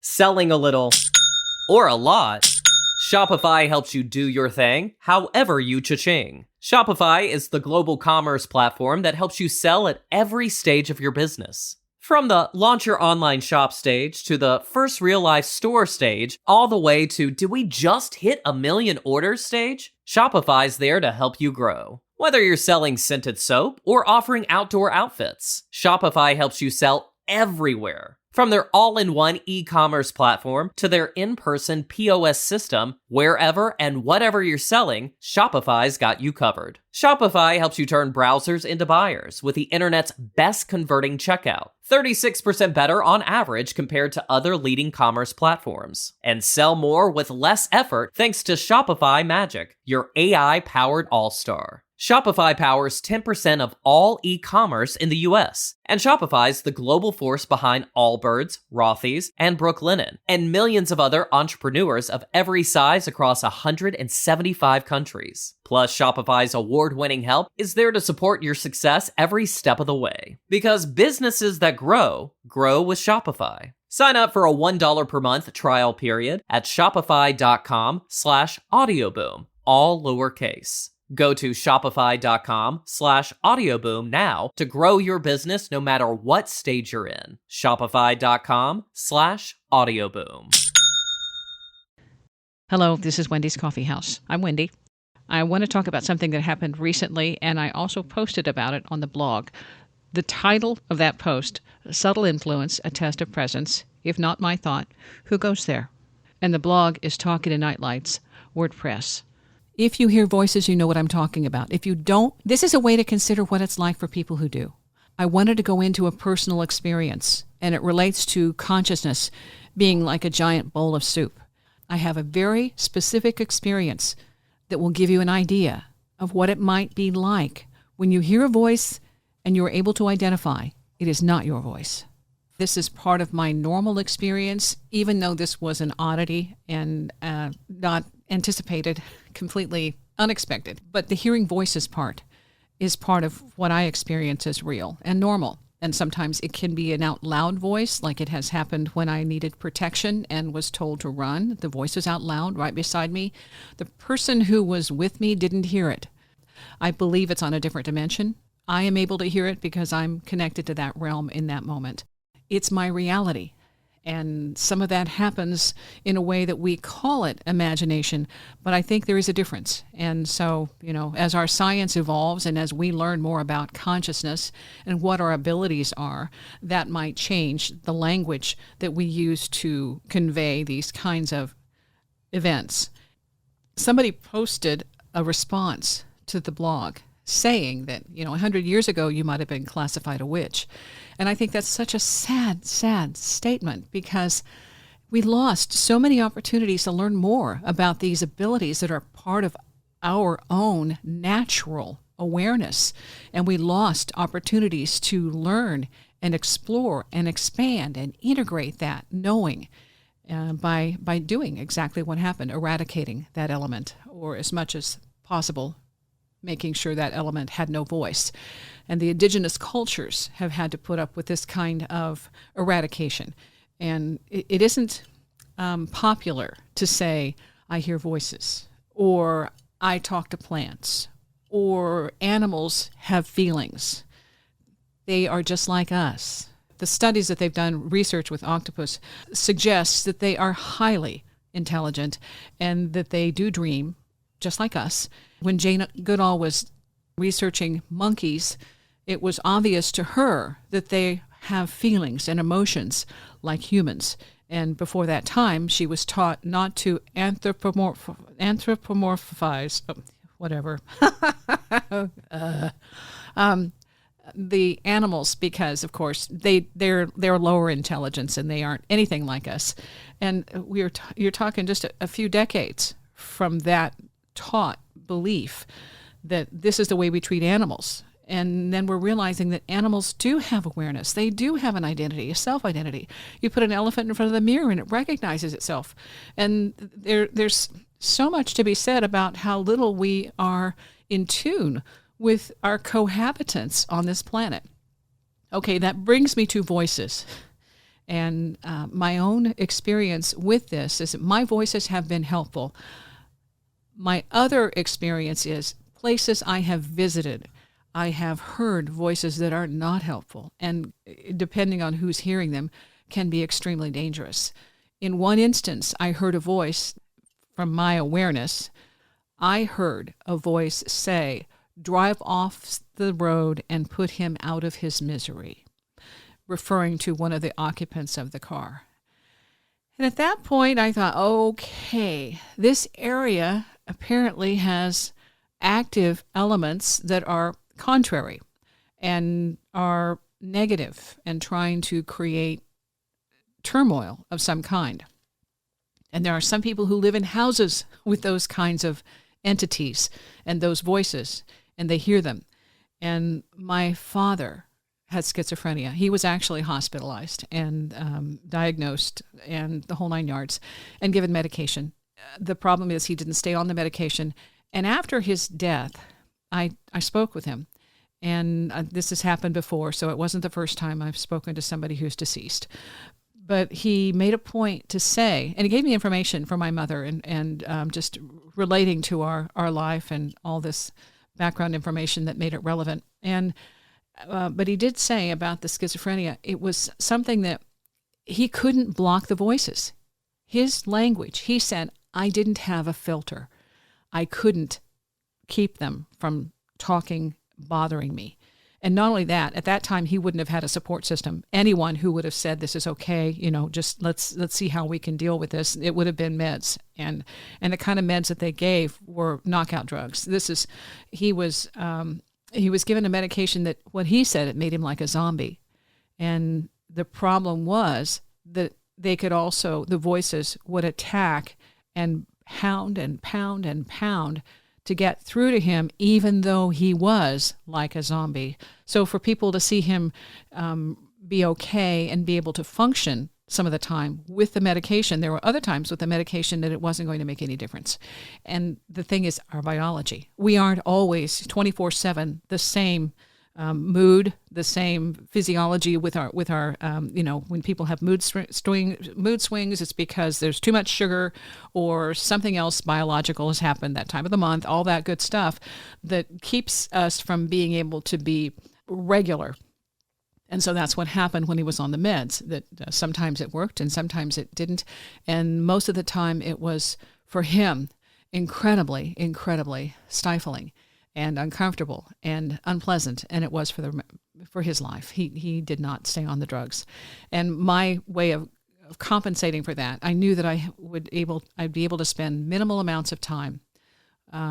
Selling a little or a lot, Shopify helps you do your thing however you cha-ching. Shopify is the global commerce platform that helps you sell at every stage of your business. From the launch your online shop stage to the first real life store stage, all the way to did we just hit 1 million orders stage? Shopify's there to help you grow. Whether you're selling scented soap or offering outdoor outfits, Shopify helps you sell everywhere. From their all-in-one e-commerce platform to their in-person POS system, wherever and whatever you're selling, Shopify's got you covered. Shopify helps you turn browsers into buyers with the internet's best converting checkout, 36% better on average compared to other leading commerce platforms. And sell more with less effort thanks to Shopify Magic, your AI-powered all-star. Shopify powers 10% of all e-commerce in the US, and Shopify's the global force behind Allbirds, Rothy's, and Brooklinen, and millions of other entrepreneurs of every size across 175 countries. Plus, Shopify's award-winning help is there to support your success every step of the way. Because businesses that grow with Shopify. Sign up for a $1 per month trial period at shopify.com/audioboom, all lowercase. Go to shopify.com/audioboom now to grow your business no matter what stage you're in. Shopify.com/audioboom. Hello, this is Wendy's Coffee House. I'm Wendy. I want to talk about something that happened recently, and I also posted about it on the blog. The title of that post, Subtle Influence, A Test of Presence, If Not My Thought, Who Goes There? And the blog is Talking to Nightlights, WordPress. If you hear voices, you know what I'm talking about. If you don't, this is a way to consider what it's like for people who do. I wanted to go into a personal experience, and it relates to consciousness being like a giant bowl of soup. I have a very specific experience that will give you an idea of what it might be like when you hear a voice and you're able to identify it is not your voice. This is part of my normal experience, even though this was an oddity and not anticipated, completely unexpected. But the hearing voices part is part of what I experience as real and normal. And sometimes it can be an out loud voice, like it has happened when I needed protection and was told to run. The voice was out loud right beside me. The person who was with me didn't hear it. I believe it's on a different dimension. I am able to hear it because I'm connected to that realm in that moment. It's my reality. And some of that happens in a way that we call it imagination, but I think there is a difference. And so, as our science evolves and as we learn more about consciousness and what our abilities are, that might change the language that we use to convey these kinds of events. Somebody posted a response to the blog saying that, 100 years ago, you might have been classified a witch. And I think that's such a sad, sad statement because we lost so many opportunities to learn more about these abilities that are part of our own natural awareness. And we lost opportunities to learn and explore and expand and integrate that knowing by doing exactly what happened, eradicating that element, or as much as possible making sure that element had no voice. And the indigenous cultures have had to put up with this kind of eradication. And it isn't popular to say, I hear voices, or I talk to plants, or animals have feelings. They are just like us. The studies that they've done, research with octopus, suggests that they are highly intelligent and that they do dream, just like us. When Jane Goodall was researching monkeys, it was obvious to her that they have feelings and emotions like humans. And before that time, she was taught not to anthropomorphize, the animals, because of course they're lower intelligence and they aren't anything like us. And you're talking just a few decades from that taught belief that this is the way we treat animals. And then we're realizing that animals do have awareness. They do have an identity, a self-identity. You put an elephant in front of the mirror and it recognizes itself. And there's so much to be said about how little we are in tune with our cohabitants on this planet. Okay, that brings me to voices. And my own experience with this is that my voices have been helpful. My other experience is places I have visited, I have heard voices that are not helpful, and depending on who's hearing them, can be extremely dangerous. In one instance, I heard a voice from my awareness. I heard a voice say, "Drive off the road and put him out of his misery," referring to one of the occupants of the car. And at that point, I thought, okay, this area apparently has active elements that are contrary and are negative and trying to create turmoil of some kind. And there are some people who live in houses with those kinds of entities and those voices, and they hear them. And my father had schizophrenia. He was actually hospitalized and diagnosed and the whole nine yards and given medication. The problem is he didn't stay on the medication. And after his death, I spoke with him. And this has happened before, so it wasn't the first time I've spoken to somebody who's deceased. But he made a point to say, and he gave me information from my mother and just relating to our life and all this background information that made it relevant. And but he did say about the schizophrenia, it was something that he couldn't block the voices. His language, he said, I didn't have a filter. I couldn't keep them from talking, bothering me. And not only that, at that time, he wouldn't have had a support system. Anyone who would have said, this is okay, just let's see how we can deal with this, it would have been meds. And the kind of meds that they gave were knockout drugs. He was given a medication that, what he said, it made him like a zombie. And the problem was that they could also, the voices would attack and pound and pound and pound to get through to him, even though he was like a zombie. So for people to see him be okay and be able to function some of the time with the medication, there were other times with the medication that it wasn't going to make any difference. And the thing is, our biology. We aren't always 24/7 the same mood, the same physiology with our when people have mood swings, it's because there's too much sugar or something else biological has happened that time of the month, all that good stuff that keeps us from being able to be regular. And so that's what happened when he was on the meds, that sometimes it worked and sometimes it didn't. And most of the time it was, for him, incredibly, incredibly stifling and uncomfortable and unpleasant, and it was for his life. He did not stay on the drugs. And my way of compensating for that, I knew that I'd be able to spend minimal amounts of time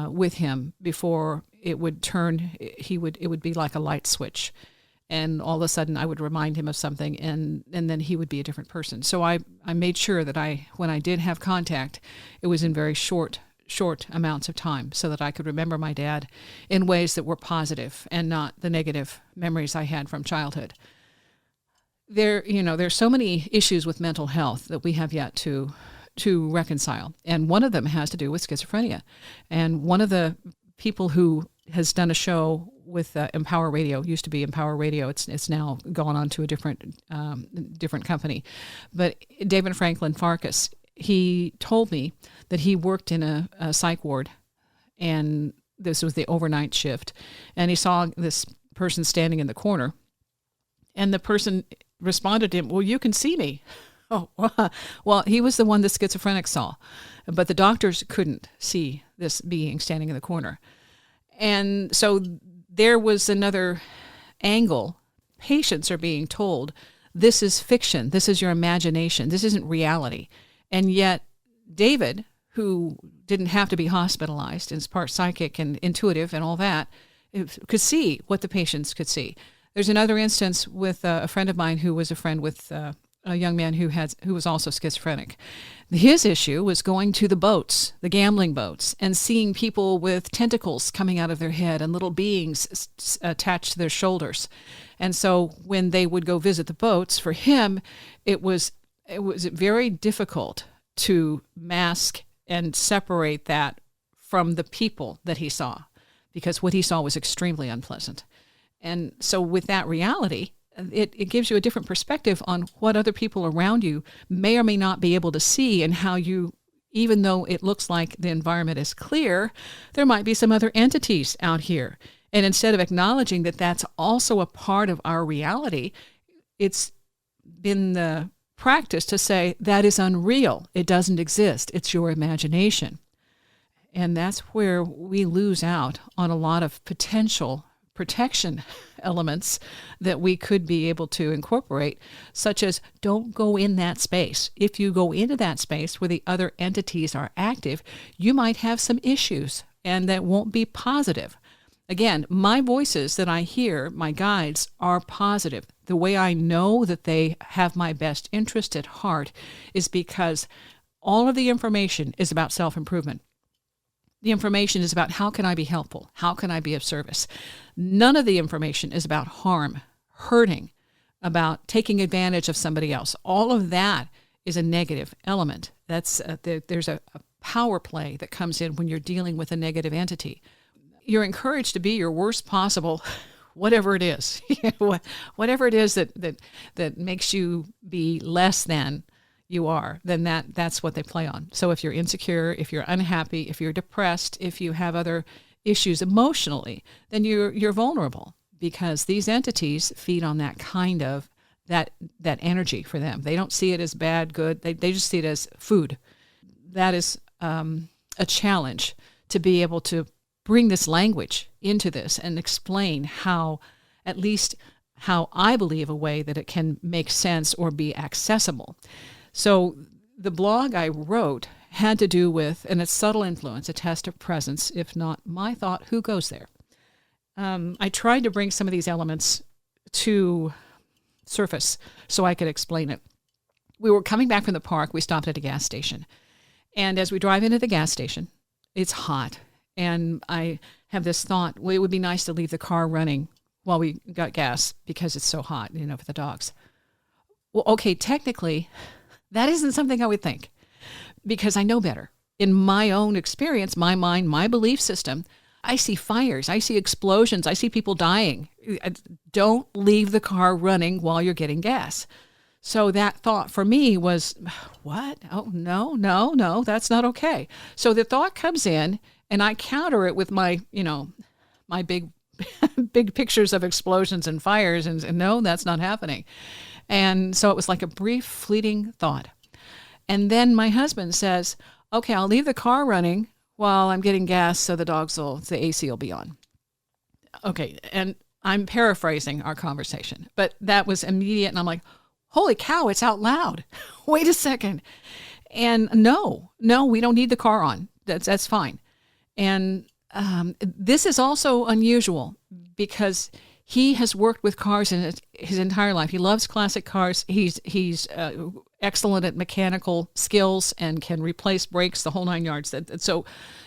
with him before it would be like a light switch. And all of a sudden I would remind him of something and then he would be a different person. So I made sure that when I did have contact, it was in very short amounts of time so that I could remember my dad in ways that were positive and not the negative memories I had from childhood. There's so many issues with mental health that we have yet to reconcile. And one of them has to do with schizophrenia. And one of the people who has done a show with Empower Radio, used to be Empower Radio. It's now gone on to a different company. But David Franklin Farkas, he told me that he worked in a psych ward, and this was the overnight shift, and he saw this person standing in the corner, and the person responded to him, "Well, you can see me." Oh, well, he was the one the schizophrenic saw, but the doctors couldn't see this being standing in the corner. And so there was another angle. Patients are being told, this is fiction, this is your imagination, this isn't reality. And yet David, who didn't have to be hospitalized, and is part psychic and intuitive and all that, could see what the patients could see. There's another instance with a friend of mine who was a friend with a young man who was also schizophrenic. His issue was going to the boats, the gambling boats, and seeing people with tentacles coming out of their head and little beings attached to their shoulders. And so when they would go visit the boats, for him, it was very difficult to mask and separate that from the people that he saw, because what he saw was extremely unpleasant. And so with that reality, it gives you a different perspective on what other people around you may or may not be able to see, and how you, even though it looks like the environment is clear, there might be some other entities out here. And instead of acknowledging that that's also a part of our reality, it's been the practice to say that is unreal. It doesn't exist. It's your imagination. And that's where we lose out on a lot of potential protection elements that we could be able to incorporate, such as don't go in that space. If you go into that space where the other entities are active, you might have some issues, and that won't be positive. Again, my voices that I hear, my guides, are positive. The way I know that they have my best interest at heart is because all of the information is about self-improvement. The information is about how can I be helpful? How can I be of service? None of the information is about harm, hurting, about taking advantage of somebody else. All of that is a negative element. There's a power play that comes in when you're dealing with a negative entity. You're encouraged to be your worst possible, whatever it is, whatever it is that makes you be less than you are, then that's what they play on. So if you're insecure, if you're unhappy, if you're depressed, if you have other issues emotionally, then you're vulnerable, because these entities feed on that kind of that energy for them. They don't see it as bad, good. They just see it as food. That is a challenge to be able to bring this language into this and explain how, at least how I believe, a way that it can make sense or be accessible. So the blog I wrote had to do with, and it's subtle influence, a test of presence. If not my thought, who goes there? I tried to bring some of these elements to surface so I could explain it. We were coming back from the park. We stopped at a gas station. And as we drive into the gas station, it's hot. And I have this thought, well, it would be nice to leave the car running while we got gas because it's so hot, for the dogs. Well, okay, technically, that isn't something I would think, because I know better. In my own experience, my mind, my belief system, I see fires, I see explosions, I see people dying. Don't leave the car running while you're getting gas. So that thought for me was, what? Oh, no, that's not okay. So the thought comes in, and I counter it with my, my big pictures of explosions and fires, and no, that's not happening. And so it was like a brief, fleeting thought. And then my husband says, okay, I'll leave the car running while I'm getting gas so the AC will be on. Okay, and I'm paraphrasing our conversation, but that was immediate, and I'm like, holy cow, it's out loud. Wait a second. And no, we don't need the car on. That's fine. And this is also unusual because he has worked with cars in his entire life. He loves classic cars. He's excellent at mechanical skills and can replace brakes, the whole nine yards. And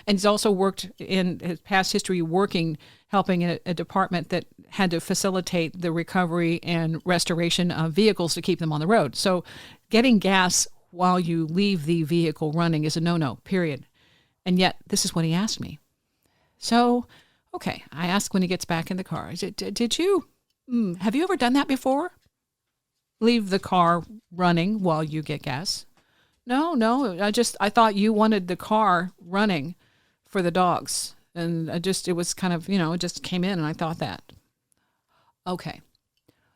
he's also worked in his past history helping in a department that had to facilitate the recovery and restoration of vehicles to keep them on the road. So getting gas while you leave the vehicle running is a no-no, period. And yet, this is what he asked me. So, okay, I asked when he gets back in the car, have you ever done that before? Leave the car running while you get gas? No, I thought you wanted the car running for the dogs. And it was kind of, it just came in and I thought that. Okay,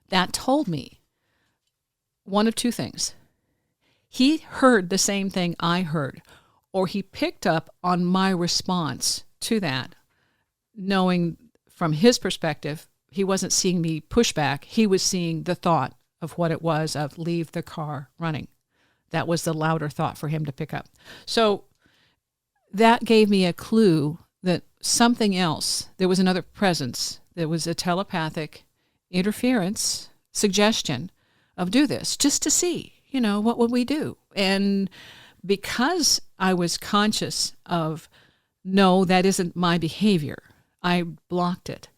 that told me one of two things. He heard the same thing I heard, or he picked up on my response to that, knowing from his perspective, he wasn't seeing me push back. He was seeing the thought of what it was of leave the car running. That was the louder thought for him to pick up. So that gave me a clue that something else, there was another presence. There was a telepathic interference, suggestion of do this just to see, what would we do? And because I was conscious of, no, that isn't my behavior, I blocked it.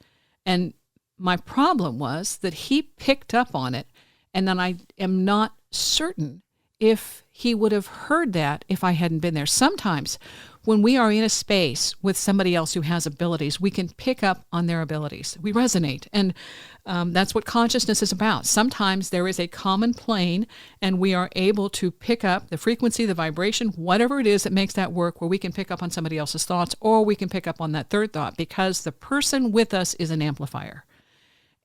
And my problem was that he picked up on it, and then I am not certain if he would have heard that if I hadn't been there. Sometimes when we are in a space with somebody else who has abilities, we can pick up on their abilities. We resonate. And that's what consciousness is about. Sometimes there is a common plane, and we are able to pick up the frequency, the vibration, whatever it is that makes that work, where we can pick up on somebody else's thoughts, or we can pick up on that third thought, because the person with us is an amplifier.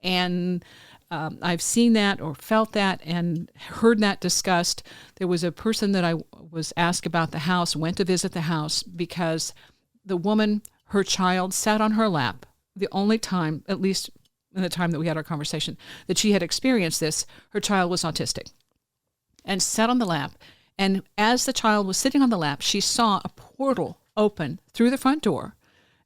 And I've seen that or felt that and heard that discussed. There was a person that I was asked about the house, went to visit the house because the woman, her child, sat on her lap. The only time, at least in the time that we had our conversation, that she had experienced this, her child was autistic, and sat on the lap. And as the child was sitting on the lap, she saw a portal open through the front door.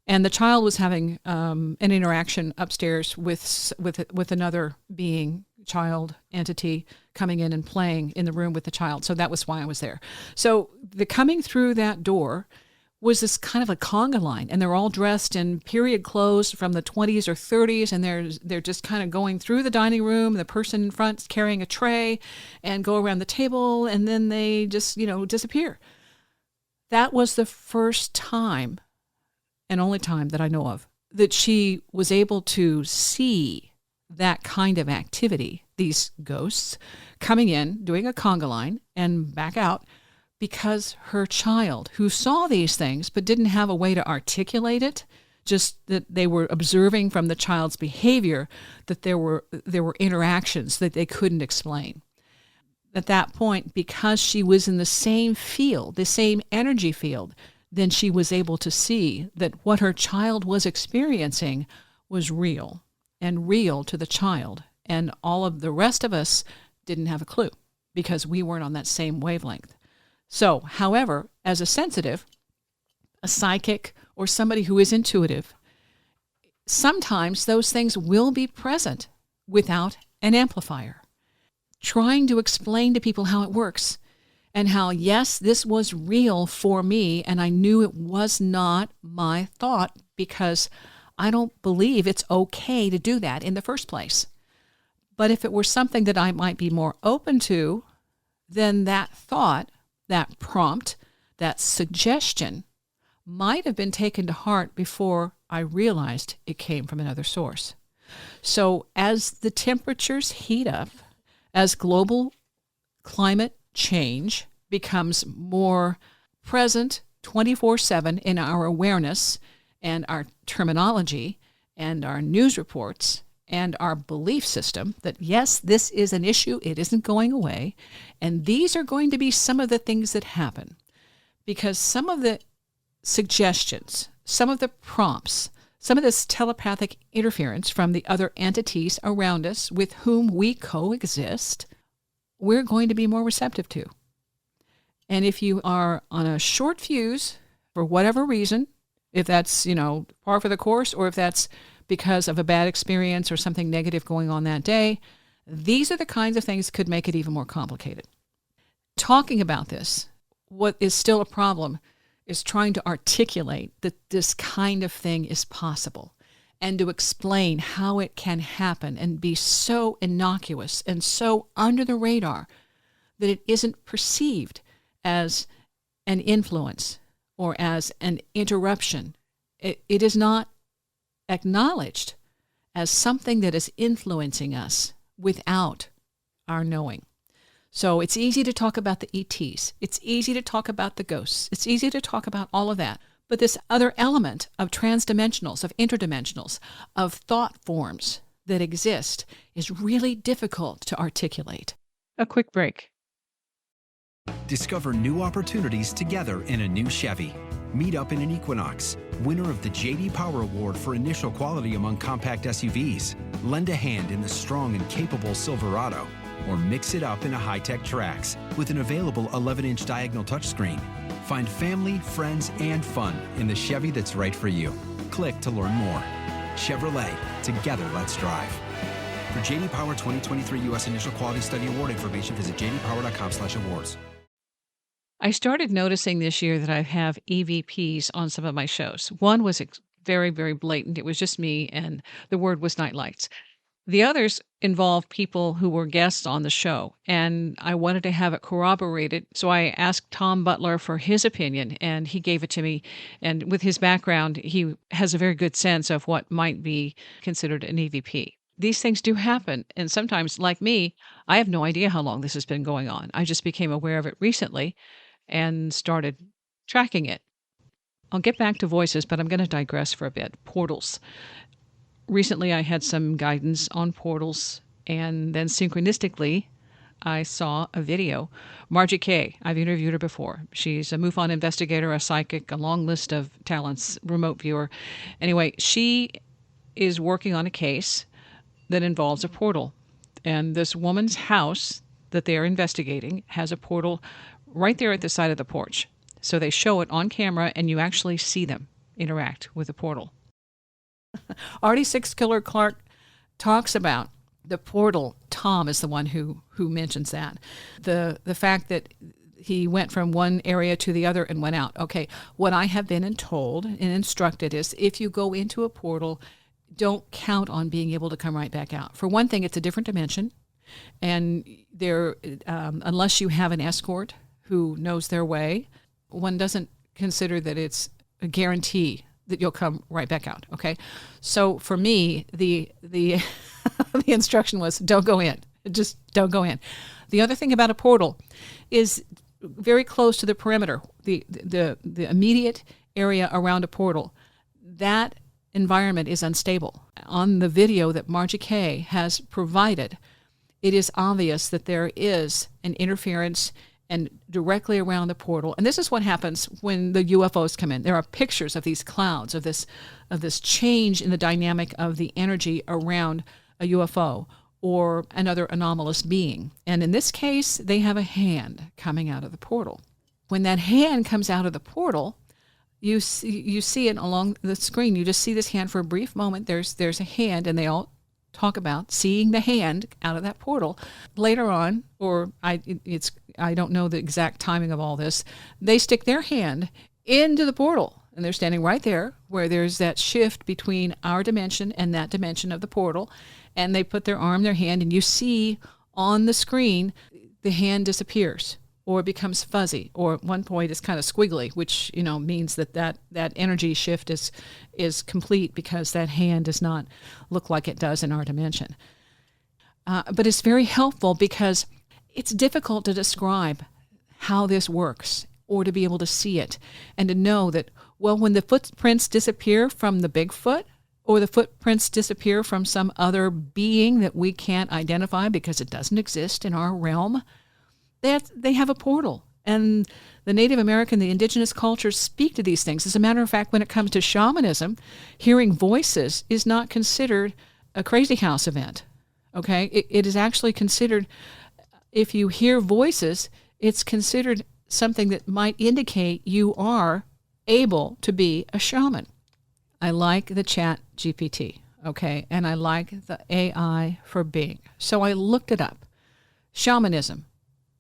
And the child was having an interaction upstairs with another being, child, entity, coming in and playing in the room with the child. So that was why I was there. So the coming through that door was this kind of a conga line, and they're all dressed in period clothes from the 20s or 30s, and they're just kind of going through the dining room. The person in front's carrying a tray and go around the table, and then they just, disappear. That was the first time, and only time that I know of, that she was able to see that kind of activity, these ghosts coming in, doing a conga line, and back out, because her child, who saw these things but didn't have a way to articulate it, just that they were observing from the child's behavior that there were interactions that they couldn't explain. At that point, because she was in the same field, the same energy field, then she was able to see that what her child was experiencing was real, and real to the child. And all of the rest of us didn't have a clue because we weren't on that same wavelength. So, however, as a sensitive, a psychic, or somebody who is intuitive, sometimes those things will be present without an amplifier. Trying to explain to people how it works, and how, yes, this was real for me, and I knew it was not my thought, because I don't believe it's okay to do that in the first place. But if it were something that I might be more open to, then that thought, that prompt, that suggestion might have been taken to heart before I realized it came from another source. So as the temperatures heat up, as global climate change becomes more present 24/7 in our awareness and our terminology and our news reports and our belief system that, yes, this is an issue, it isn't going away, and these are going to be some of the things that happen. Because some of the suggestions, some of the prompts, some of this telepathic interference from the other entities around us with whom we coexist, we're going to be more receptive to. And if you are on a short fuse, for whatever reason, if that's, par for the course, or if that's because of a bad experience or something negative going on that day, these are the kinds of things that could make it even more complicated. Talking about this, what is still a problem is trying to articulate that this kind of thing is possible, and to explain how it can happen and be so innocuous and so under the radar that it isn't perceived as an influence or as an interruption. It is not acknowledged as something that is influencing us without our knowing. So it's easy to talk about the ETs. It's easy to talk about the ghosts. It's easy to talk about all of that. But this other element of transdimensionals, of interdimensionals, of thought forms that exist is really difficult to articulate. A quick break. Discover new opportunities together in a new Chevy. Meet up in an Equinox, winner of the J.D. Power Award for initial quality among compact SUVs. Lend a hand in the strong and capable Silverado, or mix it up in a high-tech Trax with an available 11-inch diagonal touchscreen. Find family, friends, and fun in the Chevy that's right for you. Click to learn more. Chevrolet, together let's drive. For J.D. Power 2023 U.S. Initial Quality Study Award information, visit jdpower.com/awards. I started noticing this year that I have EVPs on some of my shows. One was very, very blatant. It was just me, and the word was nightlights. The others involve people who were guests on the show, and I wanted to have it corroborated. So I asked Tom Butler for his opinion, and he gave it to me. And with his background, he has a very good sense of what might be considered an EVP. These things do happen, and sometimes, like me, I have no idea how long this has been going on. I just became aware of it recently and started tracking it. I'll get back to voices, but I'm going to digress for a bit. Portals. Recently, I had some guidance on portals, and then synchronistically, I saw a video. Margie Kay, I've interviewed her before. She's a MUFON investigator, a psychic, a long list of talents, remote viewer. Anyway, she is working on a case that involves a portal. And this woman's house that they're investigating has a portal right there at the side of the porch. So they show it on camera, and you actually see them interact with the portal. Artie Six Killer Clark talks about the portal. Tom is the one who mentions that. The fact that he went from one area to the other and went out. Okay, what I have been told and instructed is if you go into a portal, don't count on being able to come right back out. For one thing, it's a different dimension, and there, unless you have an escort who knows their way, one doesn't consider that it's a guarantee that you'll come right back out. Okay, so for me, the the instruction was don't go in. Just don't go in. The other thing about a portal is very close to the perimeter, the immediate area around a portal. That environment is unstable. On the video that Margie Kay has provided, it is obvious that there is an interference and directly around the portal. And this is what happens when the UFOs come in. There are pictures of these clouds, of this change in the dynamic of the energy around a UFO or another anomalous being. And in this case, they have a hand coming out of the portal. When that hand comes out of the portal, you see it along the screen. You just see this hand for a brief moment. There's a hand, and they all talk about seeing the hand out of that portal. Later on, or I don't know the exact timing of all this, they stick their hand into the portal, and they're standing right there where there's that shift between our dimension and that dimension of the portal, and they put their arm, their hand, and you see on the screen the hand disappears or it becomes fuzzy, or at one point it's kind of squiggly, which means that energy shift is complete because that hand does not look like it does in our dimension. But it's very helpful because it's difficult to describe how this works or to be able to see it and to know that, well, when the footprints disappear from the Bigfoot or the footprints disappear from some other being that we can't identify because it doesn't exist in our realm, they have a portal. And the Native American, the indigenous cultures speak to these things. As a matter of fact, when it comes to shamanism, hearing voices is not considered a crazy house event. Okay? It is actually considered, if you hear voices, it's considered something that might indicate you are able to be a shaman. I like the Chat GPT, okay? And I like the AI for being. So I looked it up. Shamanism,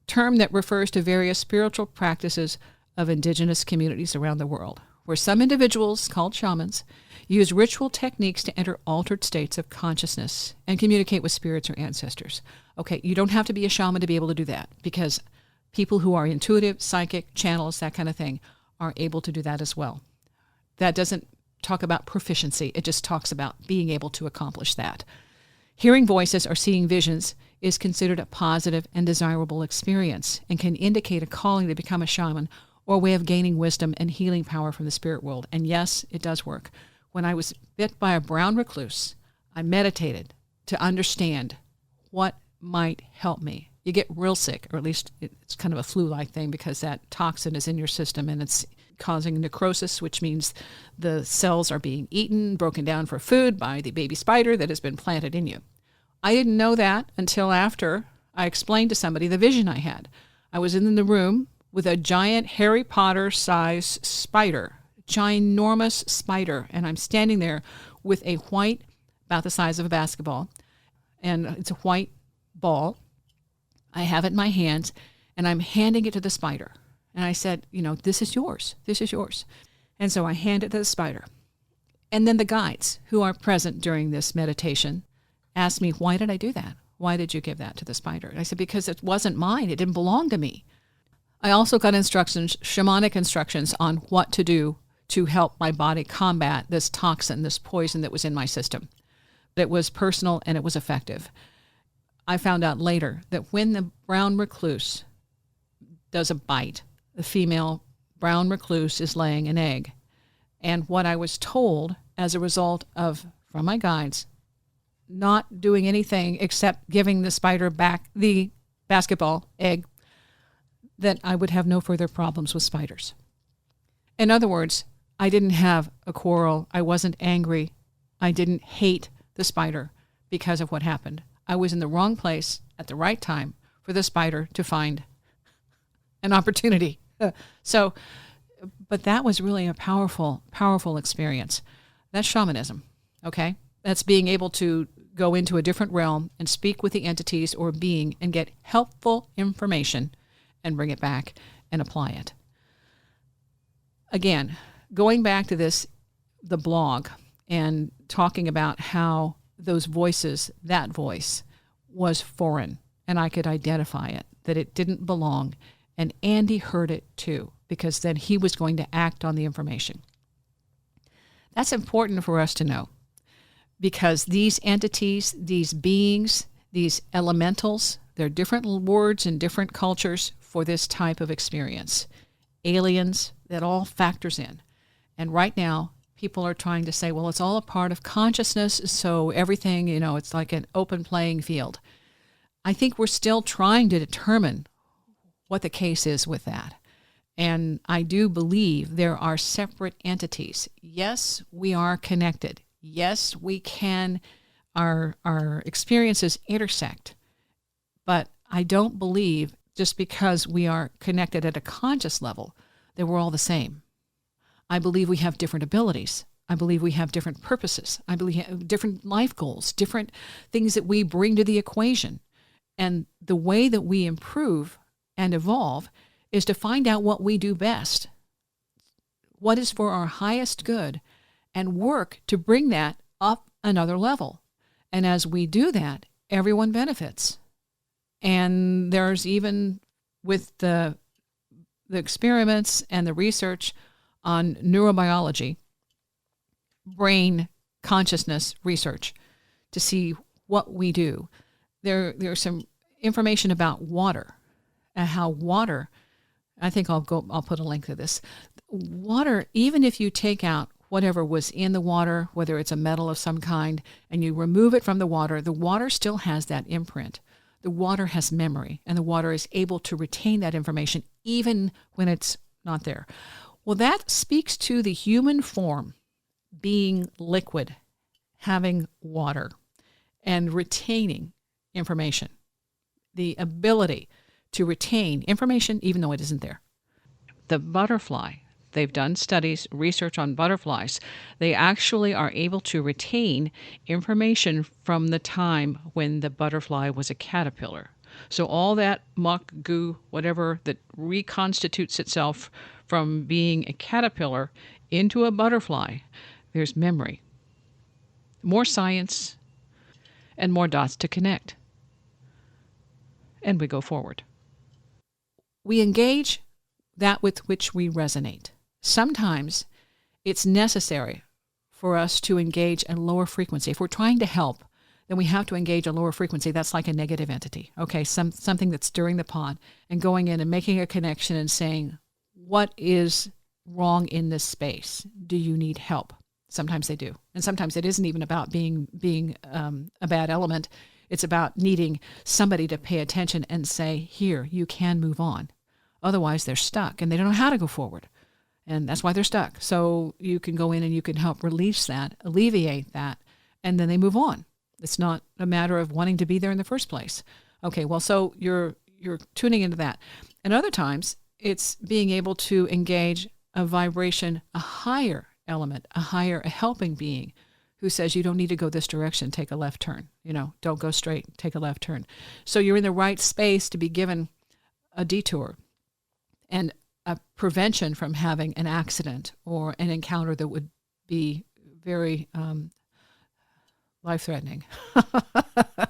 term that refers to various spiritual practices of indigenous communities around the world, where some individuals, called shamans, use ritual techniques to enter altered states of consciousness and communicate with spirits or ancestors. Okay, you don't have to be a shaman to be able to do that, because people who are intuitive, psychic, channels, that kind of thing, are able to do that as well. That doesn't talk about proficiency. It just talks about being able to accomplish that. Hearing voices or seeing visions is considered a positive and desirable experience and can indicate a calling to become a shaman or a way of gaining wisdom and healing power from the spirit world. And yes, it does work. When I was bit by a brown recluse, I meditated to understand what might help me. You get real sick, or at least it's kind of a flu-like thing, because that toxin is in your system and it's causing necrosis, which means the cells are being eaten, broken down for food by the baby spider that has been planted in you. I didn't know that until after I explained to somebody the vision I had. I was in the room with a giant Harry Potter-size spider, ginormous spider, and I'm standing there with a white, about the size of a basketball, and it's a white ball. I have it in my hands, and I'm handing it to the spider. And I said, this is yours. This is yours. And so I hand it to the spider. And then the guides who are present during this meditation asked me, why did I do that? Why did you give that to the spider? And I said, because it wasn't mine. It didn't belong to me. I also got instructions, shamanic instructions on what to do to help my body combat this toxin, this poison that was in my system. It was personal and it was effective. I found out later that when the brown recluse does a bite, the female brown recluse is laying an egg. And what I was told as a result of, from my guides, not doing anything except giving the spider back the basketball egg, that I would have no further problems with spiders. In other words, I didn't have a quarrel. I wasn't angry. I didn't hate the spider because of what happened. I was in the wrong place at the right time for the spider to find an opportunity. But that was really a powerful, powerful experience. That's shamanism, okay? That's being able to go into a different realm and speak with the entities or being and get helpful information and bring it back and apply it. Again, going back to the blog and talking about how those voices, that voice was foreign and I could identify it, that it didn't belong. And Andy heard it too, because then he was going to act on the information. That's important for us to know, because these entities, these beings, these elementals, they're different words in different cultures for this type of experience. Aliens, that all factors in. And right now, people are trying to say, well, it's all a part of consciousness, so everything, it's like an open playing field. I think we're still trying to determine what the case is with that. And I do believe there are separate entities. Yes, we are connected. Yes, we can, our experiences intersect. But I don't believe just because we are connected at a conscious level that we're all the same. I believe we have different abilities. I believe we have different purposes. I believe we have different life goals, different things that we bring to the equation. And the way that we improve and evolve is to find out what we do best, what is for our highest good, and work to bring that up another level. And as we do that, everyone benefits. And there's even with the experiments and the research on neurobiology, brain consciousness research, to see what we do. There's some information about water and how water, I think I'll put a link to this. Water, even if you take out whatever was in the water, whether it's a metal of some kind, and you remove it from the water still has that imprint. The water has memory, and the water is able to retain that information even when it's not there. Well, that speaks to the human form being liquid, having water, and retaining information. The ability to retain information even though it isn't there. The butterfly, they've done studies, research on butterflies. They actually are able to retain information from the time when the butterfly was a caterpillar. So all that muck, goo, whatever that reconstitutes itself from being a caterpillar into a butterfly, there's memory. More science and more dots to connect. And we go forward. We engage that with which we resonate. Sometimes it's necessary for us to engage a lower frequency. If we're trying to help, then we have to engage a lower frequency. That's like a negative entity, okay? Something that's stirring the pot and going in and making a connection and saying, what is wrong in this space? Do you need help? Sometimes they do. And sometimes it isn't even about being a bad element. It's about needing somebody to pay attention and say, here, you can move on. Otherwise, they're stuck and they don't know how to go forward. And that's why they're stuck. So you can go in and you can help release that, alleviate that, and then they move on. It's not a matter of wanting to be there in the first place. Okay, well, so you're tuning into that. And other times, it's being able to engage a vibration, a higher element, a helping being who says you don't need to go this direction, take a left turn. Don't go straight, take a left turn. So you're in the right space to be given a detour and a prevention from having an accident or an encounter that would be very life-threatening.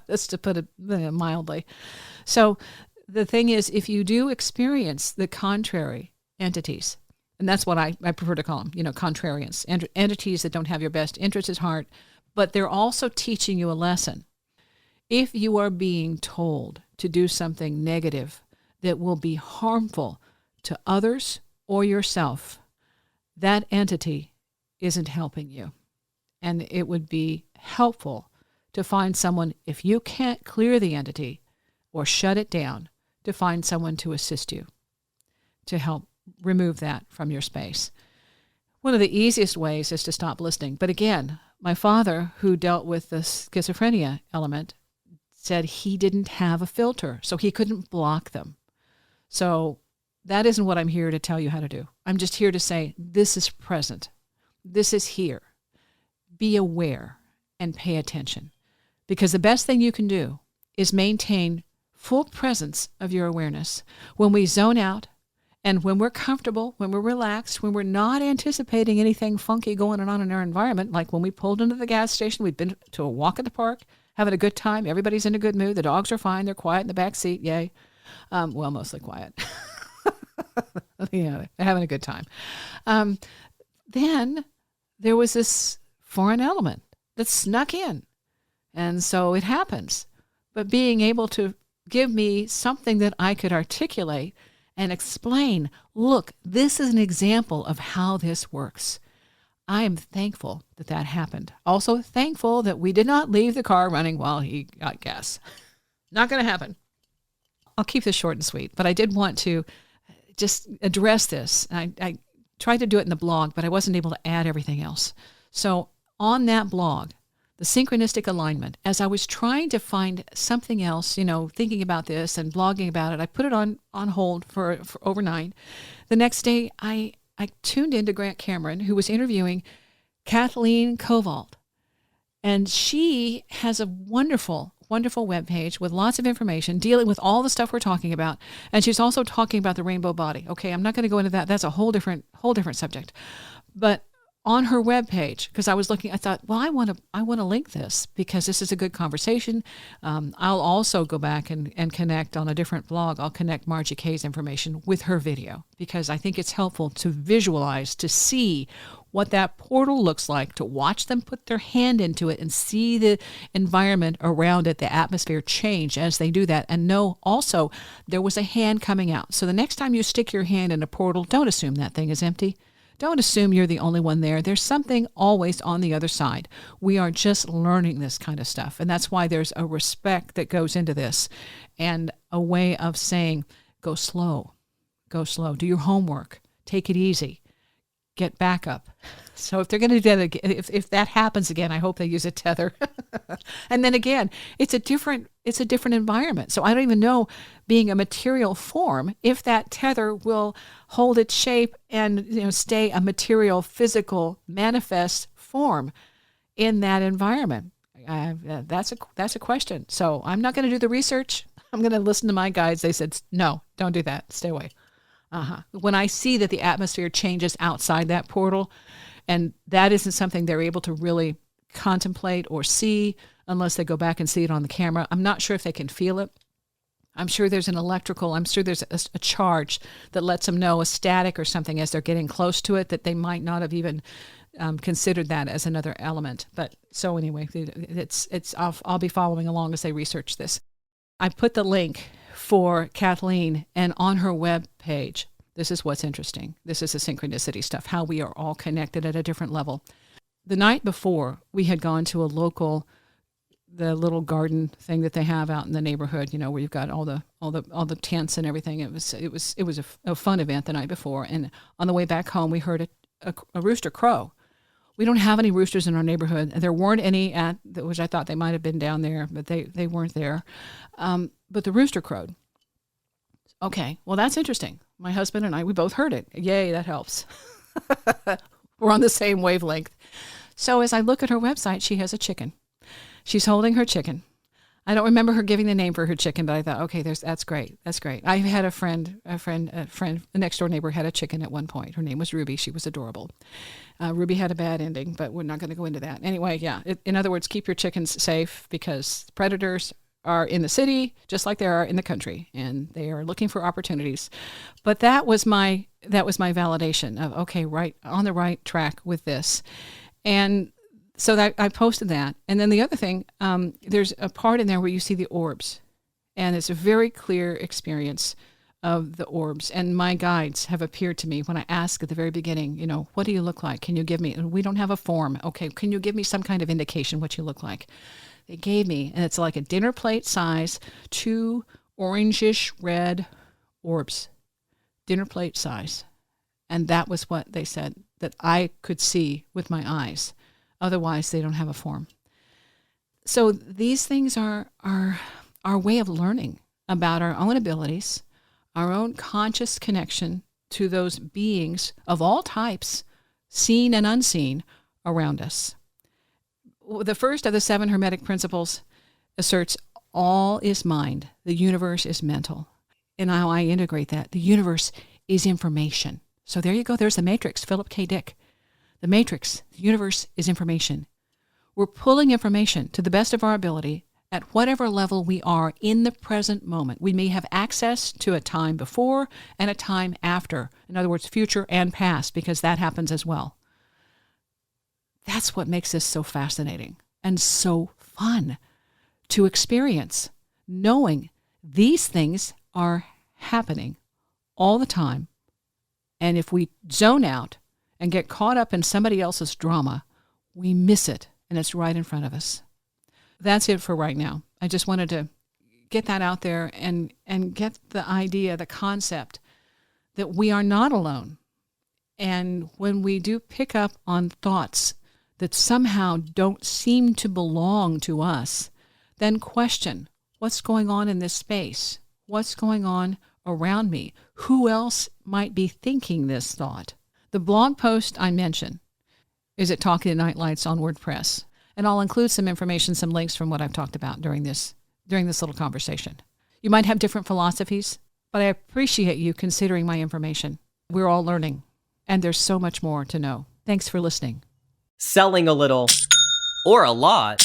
That's to put it mildly. So the thing is, if you do experience the contrary entities, and that's what I prefer to call them, contrarians, entities that don't have your best interest at heart, but they're also teaching you a lesson. If you are being told to do something negative that will be harmful to others or yourself, that entity isn't helping you. And it would be helpful to find someone, if you can't clear the entity or shut it down, to find someone to assist you to help remove that from your space. One of the easiest ways is to stop listening. But again, my father, who dealt with the schizophrenia element, said he didn't have a filter, so he couldn't block them. So that isn't what I'm here to tell you how to do. I'm just here to say, this is present. This is here. Be aware and pay attention. Because the best thing you can do is maintain full presence of your awareness. When we zone out and when we're comfortable, when we're relaxed, when we're not anticipating anything funky going on in our environment, like when we pulled into the gas station, we've been to a walk at the park, having a good time, everybody's in a good mood, the dogs are fine, they're quiet in the back seat, yay. Well, mostly quiet. They're having a good time. Then there was this foreign element that snuck in. And so it happens. But being able to give me something that I could articulate and explain, look, this is an example of how this works. I am thankful that that happened. Also thankful that we did not leave the car running while he got gas. Not going to happen. I'll keep this short and sweet, but I did want to just address this. I tried to do it in the blog, but I wasn't able to add everything else. So on that blog, the synchronistic alignment, as I was trying to find something else, thinking about this and blogging about it, I put it on hold for overnight. The next day, I tuned into Grant Cameron, who was interviewing Kathleen Kowalt. And she has a wonderful webpage with lots of information dealing with all the stuff we're talking about. And she's also talking about the rainbow body. Okay, I'm not going to go into that. That's a whole different subject. But on her webpage, because I was looking, I thought, well, I want to link this because this is a good conversation. I'll also go back and connect on a different blog. I'll connect Margie Kay's information with her video because I think it's helpful to visualize, to see what that portal looks like, to watch them put their hand into it and see the environment around it, the atmosphere change as they do that, and know also there was a hand coming out. So the next time you stick your hand in a portal, don't assume that thing is empty. Don't assume you're the only one there. There's something always on the other side. We are just learning this kind of stuff. And that's why there's a respect that goes into this and a way of saying, go slow, do your homework, take it easy, get back up. So if they're going to do that, if that happens again, I hope they use a tether. And then again, it's a different environment. So I don't even know, being a material form, if that tether will hold its shape and stay a material, physical, manifest form in that environment. That's a question. So I'm not going to do the research. I'm going to listen to my guides. They said, no, don't do that. Stay away. When I see that the atmosphere changes outside that portal, and that isn't something they're able to really contemplate or see unless they go back and see it on the camera. I'm not sure if they can feel it. I'm sure there's a charge that lets them know, a static or something as they're getting close to it, that they might not have even considered that as another element. But so anyway, I'll be following along as they research this. I put the link for Kathleen, and on her web page, this is what's interesting. This is the synchronicity stuff, how we are all connected at a different level. The night before, we had gone to the little garden thing that they have out in the neighborhood, where you've got all the tents and everything. It was a fun event the night before. And on the way back home, we heard a rooster crow. We don't have any roosters in our neighborhood. There weren't any which I thought they might have been down there, but they weren't there. But the rooster crowed. Okay, well, that's interesting. My husband and I, we both heard it. Yay, that helps. We're on the same wavelength. So as I look at her website, she has a chicken. She's holding her chicken. I don't remember her giving the name for her chicken, but I thought, okay, that's great. That's great. I had a next door neighbor had a chicken at one point. Her name was Ruby. She was adorable. Ruby had a bad ending, but we're not going to go into that. Anyway, yeah. In other words, keep your chickens safe because predators are in the city just like they are in the country, and they are looking for opportunities. But that was my validation of, okay, right on the right track with this. And so that I posted that. And then the other thing, there's a part in there where you see the orbs, and it's a very clear experience of the orbs. And my guides have appeared to me when I ask at the very beginning, what do you look like? Can you give me, and we don't have a form. Okay, can you give me some kind of indication what you look like? They gave me, and it's like a dinner plate size, 2 orangish red orbs, dinner plate size. And that was what they said that I could see with my eyes. Otherwise, they don't have a form. So these things are our way of learning about our own abilities, our own conscious connection to those beings of all types, seen and unseen, around us. The first of the 7 Hermetic principles asserts all is mind, the universe is mental. And how I integrate that, the universe is information. So there you go, there's the matrix, Philip K. Dick. The matrix, the universe is information. We're pulling information to the best of our ability at whatever level we are in the present moment. We may have access to a time before and a time after. In other words, future and past, because that happens as well. That's what makes this so fascinating and so fun to experience, knowing these things are happening all the time. And if we zone out and get caught up in somebody else's drama, we miss it, and it's right in front of us. That's it for right now. I just wanted to get that out there and get the idea, the concept that we are not alone. And when we do pick up on thoughts that somehow don't seem to belong to us, then question, what's going on in this space? What's going on around me? Who else might be thinking this thought? The blog post I mentioned is at Talking to Nightlights on WordPress, and I'll include some information, some links from what I've talked about during this little conversation. You might have different philosophies, but I appreciate you considering my information. We're all learning, and there's so much more to know. Thanks for listening. Selling a little or a lot,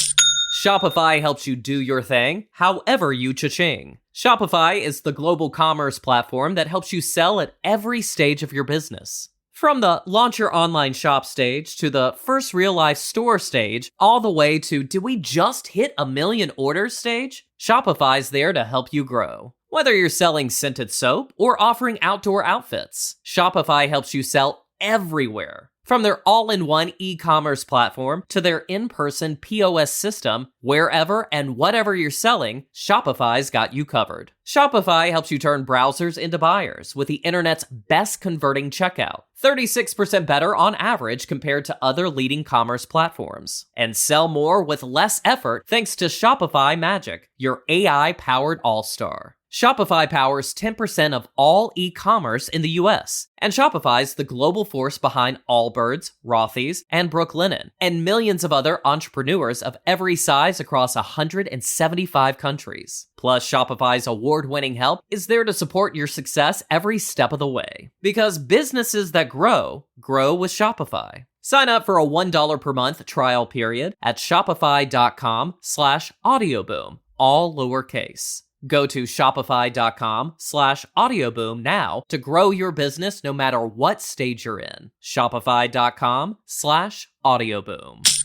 Shopify helps you do your thing, however you cha-ching. Shopify is the global commerce platform that helps you sell at every stage of your business. From the launch your online shop stage to the first real-life store stage, all the way to did we just hit 1 million orders stage? Shopify's there to help you grow. Whether you're selling scented soap or offering outdoor outfits, Shopify helps you sell everywhere. From their all-in-one e-commerce platform to their in-person POS system, wherever and whatever you're selling, Shopify's got you covered. Shopify helps you turn browsers into buyers with the internet's best converting checkout, 36% better on average compared to other leading commerce platforms. And sell more with less effort thanks to Shopify Magic, your AI-powered all-star. Shopify powers 10% of all e-commerce in the US, and Shopify's the global force behind Allbirds, Rothy's, and Brooklinen, and millions of other entrepreneurs of every size across 175 countries. Plus, Shopify's award-winning help is there to support your success every step of the way. Because businesses that grow with Shopify. Sign up for a $1 per month trial period at shopify.com/audioboom, all lowercase. Go to shopify.com/audioboom now to grow your business no matter what stage you're in. Shopify.com/audioboom.